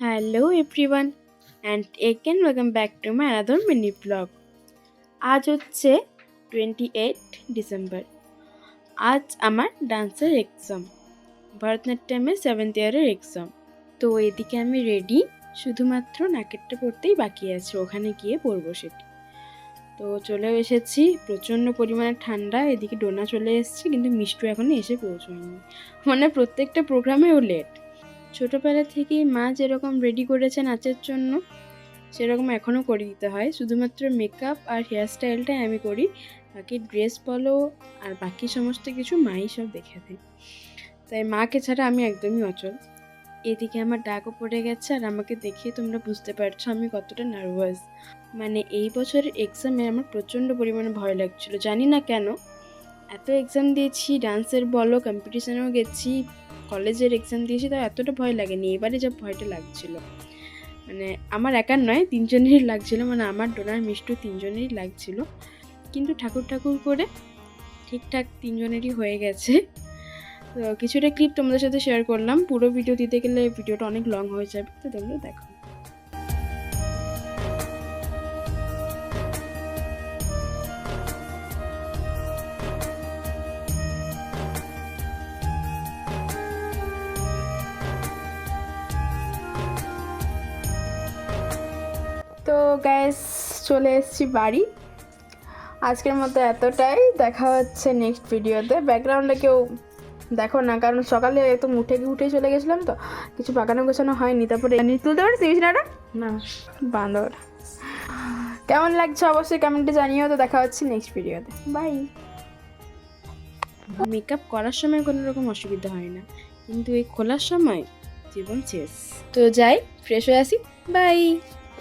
Hello everyone and again welcome back to my another mini vlog. আজ হচ্ছে 28 December. আজ আমার ডান্সের এক্সাম, ভরতনাট্যমের 7th ইয়ারের এক্সাম। তো এদিকে আমি রেডি, শুধুমাত্র নাকেরটা পরতেই বাকি আছে, ওখানে গিয়ে পরবো সেটি। তো চলেও এসেছি, প্রচণ্ড পরিমাণে ঠান্ডা। এদিকে ডোনা চলে এসেছি, কিন্তু মিষ্টু এখনও এসে পৌঁছয়নি। মানে প্রত্যেকটা প্রোগ্রামেও লেট। ছোটোবেলা থেকেই মা যেরকম রেডি করেছে নাচের জন্য, সেরকম এখনও করে দিতে হয়। শুধুমাত্র মেকআপ আর হেয়ার স্টাইলটাই আমি করি, বাকি ড্রেস বলো আর বাকি সমস্ত কিছু মাই সব দেখে দেয়। তাই মাকে ছাড়া আমি একদমই অচল। এদিকে আমার ডাকও পড়ে গেছে, আর আমাকে দেখে তোমরা বুঝতে পারছো আমি কতটা নার্ভাস। মানে এই বছরের এক্সামে আমার প্রচণ্ড পরিমাণে ভয় লাগছিলো, জানি না কেন। এত এক্সাম দিয়েছি, ডান্সের বলো, কম্পিটিশানেও গেছি, কলেজের এক্সাম দিয়েছি, তাও এতটা ভয় লাগেনি। এবারে যা ভয়টা লাগছিল, মানে আমার একার নয়, তিনজনেরই লাগছিল। মানে আমার, ডোনার, মিষ্টু তিনজনেরই লাগছিল। কিন্তু ঠাকুর করে ঠিকঠাক তিনজনেরই হয়ে গেছে। তো কিছুটা ক্লিপ তোমাদের সাথে শেয়ার করলাম, পুরো ভিডিও দিতে গেলে ভিডিওটা অনেক লং হয়ে যাবে, তো তোমরা দেখো। তো গ্যাস চলে এসেছি বাড়ি। আজকের মতো এতটাই, দেখা হচ্ছে নেক্সট ভিডিওতে। ব্যাকগ্রাউন্ডে কেউ দেখো না, কারণ সকালে একদম উঠে চলে গেছিলাম, তো কিছু বাগানো গোছানো হয়নি। তারপরে তুলতে পারছি বিছানাটা না, বাঁদর। কেমন লাগছে অবশ্যই কমেন্টে জানিও। তো দেখা হচ্ছে নেক্সট ভিডিওতে, বাই। মেকআপ করার সময় কোনো রকম অসুবিধা হয় না, কিন্তু এই খোলার সময় জীবন শেষ। তো যাই, ফ্রেশ হয়ে আসি, বাই।